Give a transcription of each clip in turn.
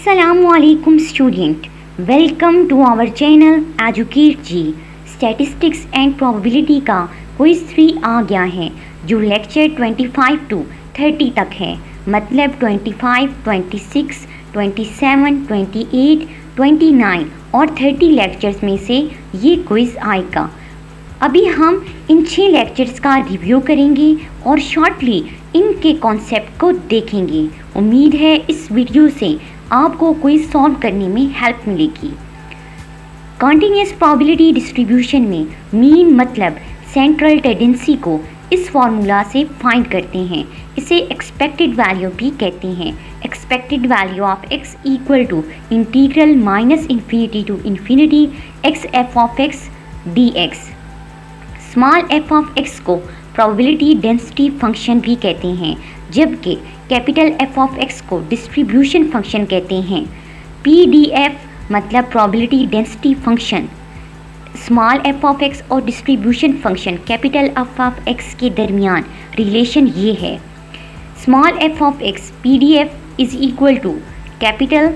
Assalamualaikum student, welcome to our channel Educate G। Statistics and probability का quiz 3 आ गया है जो लेक्चर 25 to 30 तक है, मतलब 25, 26, 27, 28, 29 और 30 लेक्चर्स में से ये क्विज आएगा। अभी हम इन 6 लेक्चर्स का रिव्यू करेंगे और शॉर्टली इनके कॉन्सेप्ट को देखेंगे। उम्मीद है इस वीडियो से आपको क्विज सॉल्व करने में हेल्प मिलेगी। कॉन्टिन्यूस प्रोबेबिलिटी डिस्ट्रीब्यूशन में मीन मतलब सेंट्रल टेंडेंसी को इस फॉर्मूला से फाइंड करते हैं। इसे एक्सपेक्टेड वैल्यू भी कहते हैं। Expected value of x equal to integral minus infinity to infinity x f of x d x. Small f of x को प्रोबेबिलिटी डेंसिटी फंक्शन भी कहते हैं, जबकि कैपिटल एफ ऑफ एक्स को डिस्ट्रीब्यूशन फंक्शन कहते हैं। PDF मतलब probability density function. Small f of x और distribution function capital F of x के दरमियान रिलेशन ये है। Small f of x PDF is equal to capital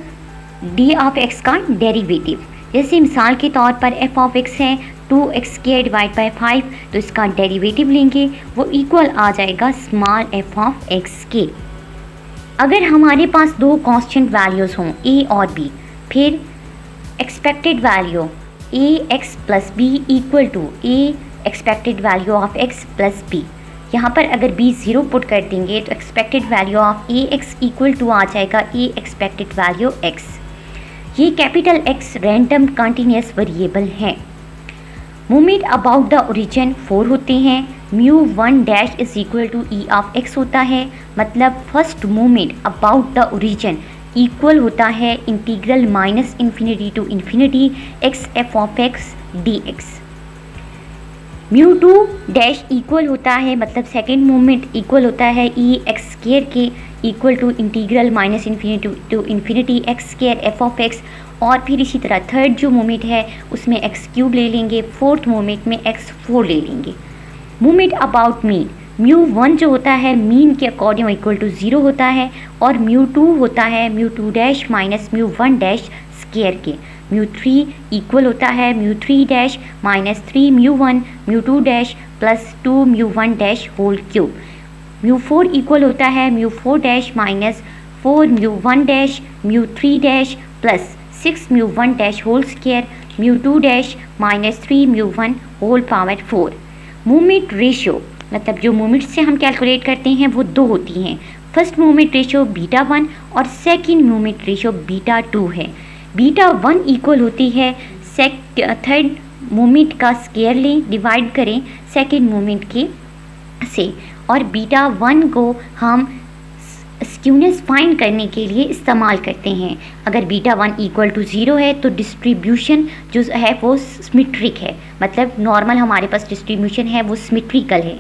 D of X का डेरिवेटिव। जैसे मिसाल के तौर पर एफ ऑफ एक्स है 2x² डिवाइड बाई 5, तो इसका डेरिवेटिव लेंगे, वो इक्वल आ जाएगा स्मॉल एफ ऑफ एक्स के। अगर हमारे पास दो कांस्टेंट वैल्यूज़ हों a और b, फिर expected value ax plus b equal to a expected value of x plus b। यहाँ पर अगर b 0 पुट कर देंगे तो expected value of ax equal to आ जाएगा a एक्सपेक्टेड वैल्यू x। ये capital X random continuous variable है। मूवमेंट अबाउट द ओरिजिन 4 होते हैं। μ1 dash is equal to e of x होता है, मतलब first movement about the origin equal होता है integral minus infinity to infinity x f of x d x. μ2 dash equal होता है, मतलब सेकेंड मूवमेंट इक्वल होता है e एक्स स्क्वायर के equal to integral minus infinity to infinity X square F of x. और फिर इसी तरह थर्ड जो मूवमेंट है उसमें x³ ले लेंगे, फोर्थ मूवमेंट में x4 ले लेंगे। मूवमेंट अबाउट मीन μ1 जो होता है मीन के अकॉर्डिंग इक्वल टू 0 होता है, और μ2 होता है μ2 डैश माइनस μ1 डैश स्क्वायर के। μ3 इक्वल होता है μ3 dash minus 3 μ1 μ2 dash plus 2 μ1 dash whole cube. μ4 equal होता है μ4 dash minus 4 μ1 dash μ3 dash plus 6 μ1 dash whole square μ2 dash minus 3 μ1 whole power 4। Movement ratio मतलब जो मूवमेंट से हम कैलकुलेट करते हैं वो दो होती हैं। फर्स्ट मूवमेंट रेशियो β1 और सेकंड मूवमेंट रेशियो β2 है। β1 इक्वल होती है थर्ड मूवमेंट का स्क्वायर लें, डिवाइड करें सेकंड मूवमेंट के से, और β1 को हम स्क्यूनेस फाइंड करने के लिए इस्तेमाल करते हैं। अगर β1 इक्वल टू 0 है तो डिस्ट्रीब्यूशन जो है वो सिमेट्रिक है, मतलब नॉर्मल हमारे पास डिस्ट्रीब्यूशन है वो सिमेट्रिकल है।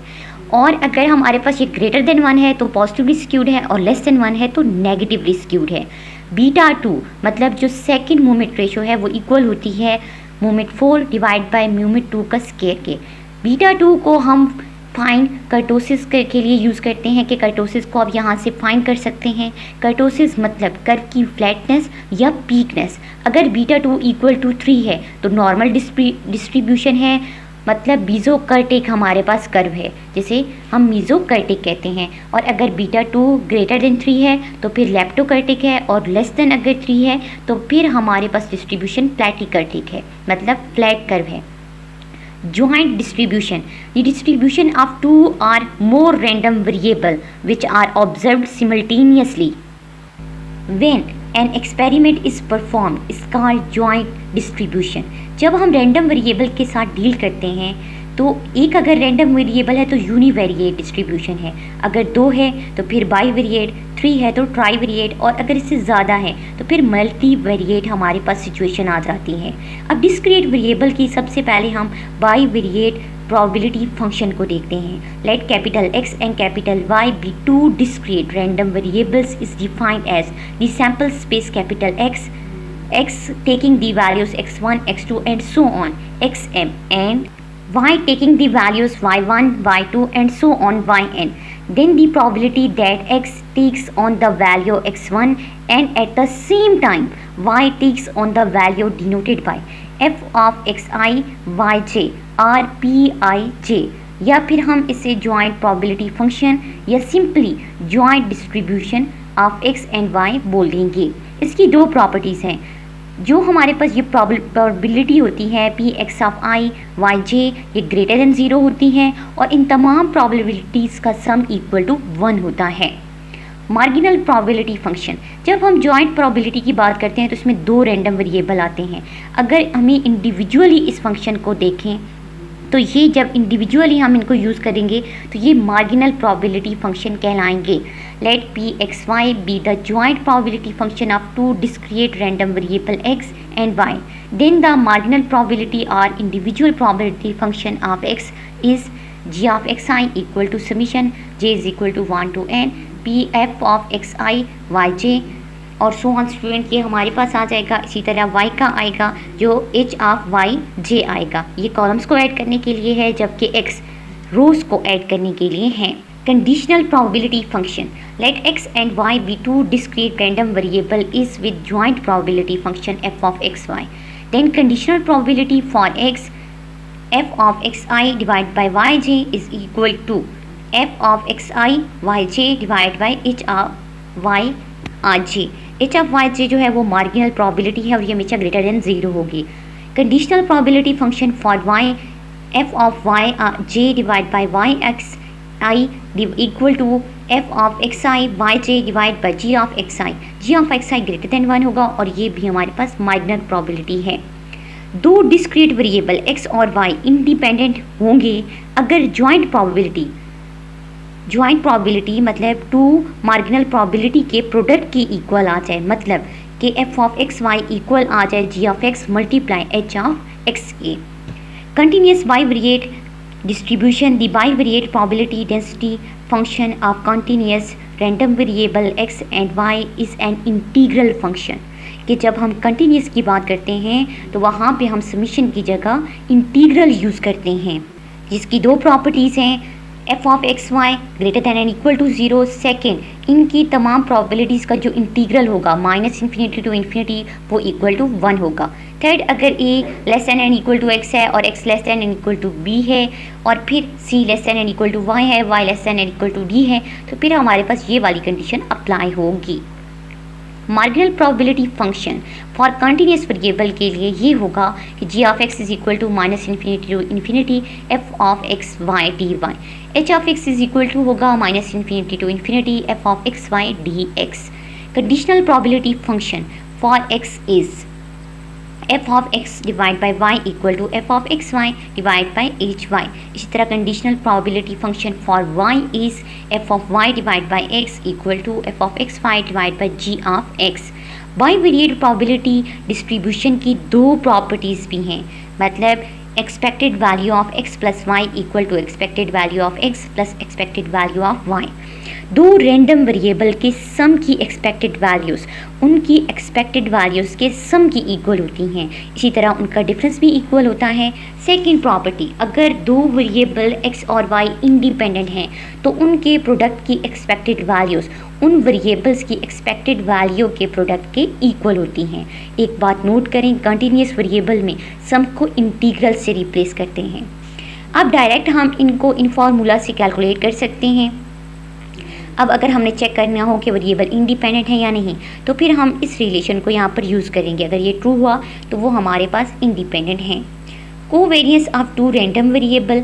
और अगर हमारे पास ये ग्रेटर देन 1 है तो पॉजिटिवली स्क्यूड है, और लेस देन 1 है तो नेगेटिवली स्क्यूड है। β2 मतलब जो सेकेंड मूवमेंट रेशो है वो इक्वल होती है मूवमेंट 4 डिवाइड बाई मूवमेंट 2 का स्क्वायर के। β2 को हम फाइंड कर्टोसिस के लिए यूज़ करते हैं कि कर्टोसिस को आप यहाँ से फाइंड कर सकते हैं। कर्टोसिस मतलब कर्व की फ्लैटनेस या पीकनेस। अगर β2 इक्वल टू 3 है तो नॉर्मल डिस्ट्रीब्यूशन है, मतलब मीज़ोकर्टिक हमारे पास कर्व है जिसे हम मीज़ोकर्टिक कहते हैं। और अगर β2 ग्रेटर देन 3 है तो फिर लेप्टोकर्टिक है, और लेस देन अगर 3 है तो फिर हमारे पास डिस्ट्रीब्यूशन प्लैटिकर्टिक है, मतलब फ्लैट कर्व है। Joint distribution, the distribution of two or more random variable which are observed simultaneously when an experiment is performed is called joint distribution। जब हम रैंडम वेरिएबल के साथ डील करते हैं तो एक अगर रैंडम वेरिएबल है तो यूनिवेरिएट डिस्ट्रीब्यूशन है, अगर 2 है तो फिर बाईवेरिएट, 3 है तो ट्राईवेरिएट, और अगर इससे ज़्यादा है तो फिर मल्टीवेरिएट हमारे पास सिचुएशन आ जाती है। अब डिस्क्रीट वेरिएबल की सबसे पहले हम बाईवेरिएट प्रोबेबिलिटी फंक्शन को देखते हैं। Let capital X and capital Y be 2 discrete random variables is defined as the sample space capital X taking the values x1, x2 and so on xm, and y taking the values y1, y2 and so on yn। then the probability that x takes on the value x1 and at the same time y takes on the value denoted by f of xi yj or pij, या फिर हम इसे joint probability function या simply joint distribution of X and Y बोल देंगे। इसकी दो properties हैं। जो हमारे पास ये प्रोबेबिलिटी होती है p x of i Y j, ये ग्रेटर देन ज़ीरो होती हैं और इन तमाम प्रोबेबिलिटीज़ का सम इक्वल टू 1 होता है। मार्जिनल प्रोबेबिलिटी फंक्शन, जब हम जॉइंट प्रोबेबिलिटी की बात करते हैं तो इसमें दो रैंडम वेरिएबल आते हैं। अगर हमें इंडिविजुअली इस फंक्शन को देखें तो ये जब इंडिविजुअली हम इनको यूज़ करेंगे तो ये मार्जिनल प्रोबेबिलिटी फंक्शन कहलाएंगे। Let p x y be the joint probability function of two discrete random variable x and y, then the marginal probability और individual probability function of x is g of x I equal to summation j is equal to 1 to n p f of x I Y j और so on student, ये हमारे पास आ जाएगा। इसी तरह y का आएगा जो h ऑफ वाई जे आएगा। ये कॉलम्स को ऐड करने के लिए है जबकि x रोज को ऐड करने के लिए है। Conditional probability function, let x and y be two discrete random variable is with joint probability function f of x y, then conditional probability for x f of x i divide by y j is equal to f of x I Y J divide by h of y r j. H of Y j जो है वो marginal probability है और ये हमेशा greater than zero होगी। Conditional probability function for Y F of Y J divide by Y X I equal to F of x I Y J divide by G of x I. G of x I greater than 1 होगा और ये भी हमारे पास marginal probability है। दो discrete variable X और Y independent होंगे अगर जॉइंट प्रोबेबिलिटी मतलब टू मार्जिनल प्रोबेबिलिटी के प्रोडक्ट के इक्वल आ जाए, मतलब कि F of x Y equal आ जाए G of X multiply H of x के। Continuous bivariate distribution, the bivariate probability density function of continuous random variable x and Y is an integral function. कि जब हम continuous की बात करते हैं तो वहाँ पे हम समीशन की जगह इंटीग्रल यूज़ करते हैं, जिसकी दो प्रॉपर्टीज़ हैं F of x Y greater than and equal to 0। Second, इनकी तमाम प्रोबेबिलिटीज़ का जो इंटीग्रल होगा माइनस इन्फिनिटी टू इन्फिनिटी वो इक्वल टू 1 होगा। थर्ड, अगर A less than and equal to X है और X less than and equal to B है और फिर C less than and equal to Y है, Y less than and equal to D है, तो फिर हमारे पास ये वाली कंडीशन अप्लाई होगी। Marginal probability function for continuous variable के लिए ये होगा कि G of x is equal to minus infinity to infinity F of x Y D Y. H of x is equal to होगा minus infinity to infinity F of x Y D X. Conditional probability function for X is F of X divide by Y equal to F of x Y divide by H Y. इसी तरह conditional probability function for Y is F of Y divide by X equal to F of x Y divide by G of X. Bivariate probability distribution की दो properties भी हैं, मतलब expected value of X plus Y equal to expected value of X plus expected value of Y. दो random variable के sum की expected values उनकी expected values के सम की इक्वल होती हैं, इसी तरह उनका डिफरेंस भी इक्वल होता है। सेकंड प्रॉपर्टी, अगर दो वेरिएबल एक्स और वाई इंडिपेंडेंट हैं तो उनके प्रोडक्ट की एक्सपेक्टेड वैल्यूज़ उन वेरिएबल्स की एक्सपेक्टेड वैल्यू के प्रोडक्ट के इक्वल होती हैं। एक बात नोट करें, कंटिन्यूस वेरिएबल में सम को इंटीग्रल से रिप्लेस करते हैं। अब डायरेक्ट हम इनको इन फार्मूला से कैलकुलेट कर सकते हैं। अब अगर हमने चेक करना हो कि वेरिएबल इंडिपेंडेंट है या नहीं तो फिर हम इस रिलेशन को यहाँ पर यूज़ करेंगे। अगर ये ट्रू हुआ तो वो हमारे पास इंडिपेंडेंट हैं। Covariance of two random variable,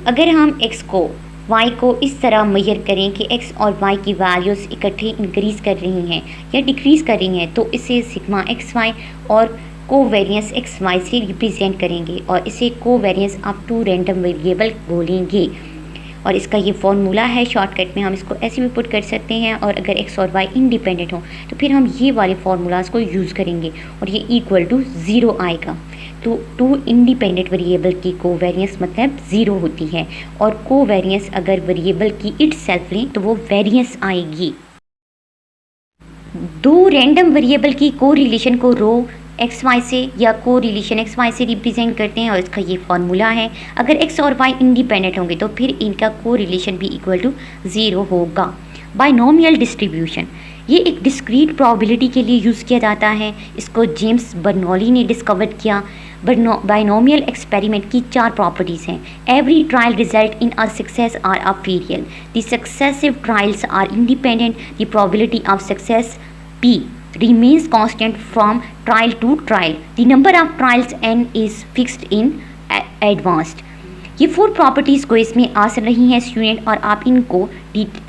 अगर हम x को y को इस तरह मेजर करें कि x और y की वैल्यूज़ इकट्ठे इंक्रीज़ कर रही हैं या डिक्रीज़ कर रही हैं तो इसे सिग्मा एक्स वाई और कोवेरियंस एक्स वाई से रिप्रेजेंट करेंगे और इसे covariance of two random variable बोलेंगे। और इसका ये फॉर्मूला है, शॉर्टकट में हम इसको ऐसे भी पुट कर सकते हैं। और अगर एक्स और वाई इंडिपेंडेंट हो तो फिर हम ये वाले फार्मूलाज़ को यूज़ करेंगे और ये इक्वल टू 0 आएगा। तो टू इंडिपेंडेंट वेरिएबल की कोवेरियंस मतलब 0 होती है और कोवेरियंस अगर वेरिएबल की इटसेल्फ लें तो वो वेरियंस आएगी। दो रैंडम वेरिएबल की कोरिलेशन को रो एक्स वाई से या को रिलेशन एक्स वाई से रिप्रेजेंट करते हैं और इसका ये फॉर्मूला है। अगर एक्स और वाई इंडिपेंडेंट होंगे तो फिर इनका को रिलेशन भी इक्वल टू 0 होगा। बाइनोमियल डिस्ट्रीब्यूशन, ये एक डिस्क्रीट प्रोबेबिलिटी के लिए यूज़ किया जाता है। इसको जेम्स बर्नौली ने डिस्कवर किया। बाइनोमियल एक्सपेरिमेंट की 4 प्रॉपर्टीज़ हैं। Every trial result in a success or a failure. The successive trials are independent. The probability of success P remains constant from trial to trial. The number of trials N is fixed in advanced. ये 4 properties को इसमें आ रही हैं student, और आप इनको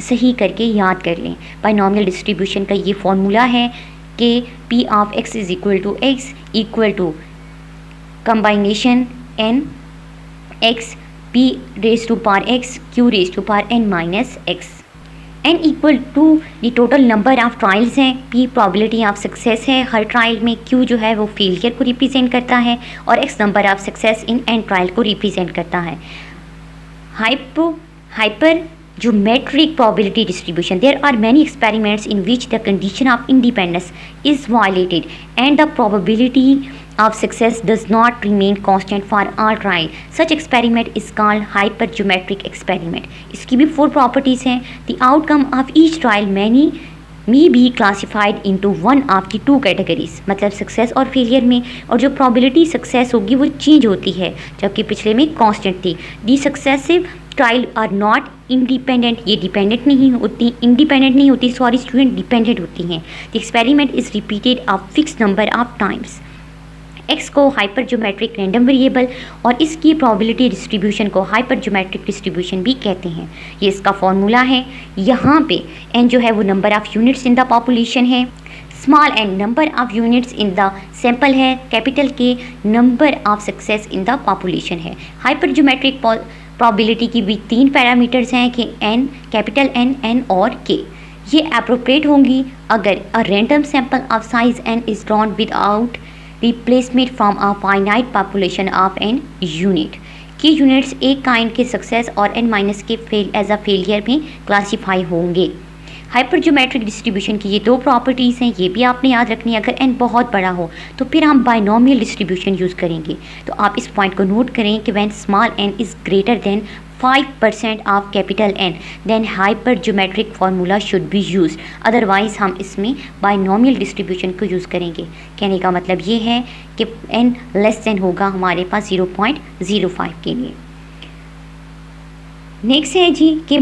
सही करके याद कर लें। बाइनोमियल डिस्ट्रीब्यूशन का ये फॉर्मूला है कि P of x is equal to x equal to combination n x p raise to power x q raise to power n minus x। n equal to the total number of trials हैं, p probability of success है हर trial में, q जो है वो failure को represent करता है और x number of success in n trial को रिप्रेजेंट करता है। Hyper geometric probability distribution, there are many experiments in which the condition of independence is violated and the probability of success does not remain constant for all trial. Such experiment is called hypergeometric experiment. इसकी भी 4 properties हैं। The outcome of each trial may be classified into one of the 2 categories, मतलब success और failure में, और जो probability success होगी वो चेंज होती है जबकि पिछले में कांस्टेंट थी। The successive trial are not independent, ये डिपेंडेंट नहीं होती, इंडिपेंडेंट नहीं होती, सॉरी स्टूडेंट, डिपेंडेंट होती हैं। The experiment is repeated a fix number of times. X को हाइपर ज्योमेट्रिक रैंडम वेरिएबल और इसकी प्रोबेबिलिटी डिस्ट्रीब्यूशन को हाइपर ज्योमेट्रिक डिस्ट्रीब्यूशन भी कहते हैं। ये इसका फॉर्मूला है। यहाँ पे एन जो है वो number of units in the population है, small N number of units in the sample है, capital K number of success in the population है। हाइपर ज्योमेट्रिक प्रोबेबिलिटी की भी 3 पैरामीटर्स हैं कि एन, कैपिटल एन, एन और के। ये अप्रोप्रिएट होंगी अगर a random sample of size N is drawn without replacement from a finite population of N unit. K units एक काइंड के सक्सेस और N minus K as a failure में classify होंगे। हाइपर ज्योमेट्रिक डिस्ट्रीब्यूशन की ये 2 properties हैं, ये भी आपने याद रखनी है। अगर एन बहुत बड़ा हो तो फिर हम बाइनोमियल डिस्ट्रीब्यूशन यूज़ करेंगे। तो आप इस पॉइंट को नोट करें कि when small N is greater than 5% of capital N then hypergeometric formula should be use, otherwise हम इसमें बाइनोमियल डिस्ट्रीब्यूशन को यूज़ करेंगे। कहने का मतलब ये है कि एन लेस देन होगा हमारे पास 0.05 के लिए। नेक्स्ट है जी कि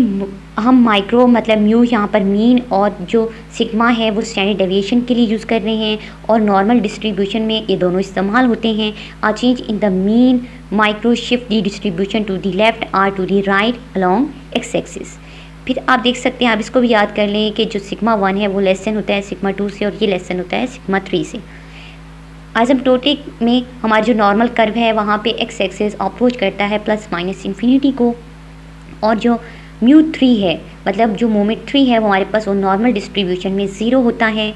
हम माइक्रो मतलब म्यू यहाँ पर मीन और जो सिग्मा है वो स्टैंडर्ड डेविएशन के लिए यूज़ कर रहे हैं, और नॉर्मल डिस्ट्रीब्यूशन में ये दोनों इस्तेमाल होते हैं। A change in the mean micro shift the distribution to the left और to the right along X axis. फिर आप देख सकते हैं, आप इसको भी याद कर लें कि जो सिग्मा 1 है वो लेसन होता है सिग्मा 2 से, और ये लेसन होता है सिग्मा 3 से। आइसोम्प्टोटिक में हमारा जो नॉर्मल कर्व है वहाँ पे एक्स एक्सिस अप्रोच करता है प्लस माइनस इन्फिनिटी को, और जो म्यू 3 है मतलब जो मोमेंट 3 है वो हमारे पास वो नॉर्मल डिस्ट्रीब्यूशन में 0 होता है।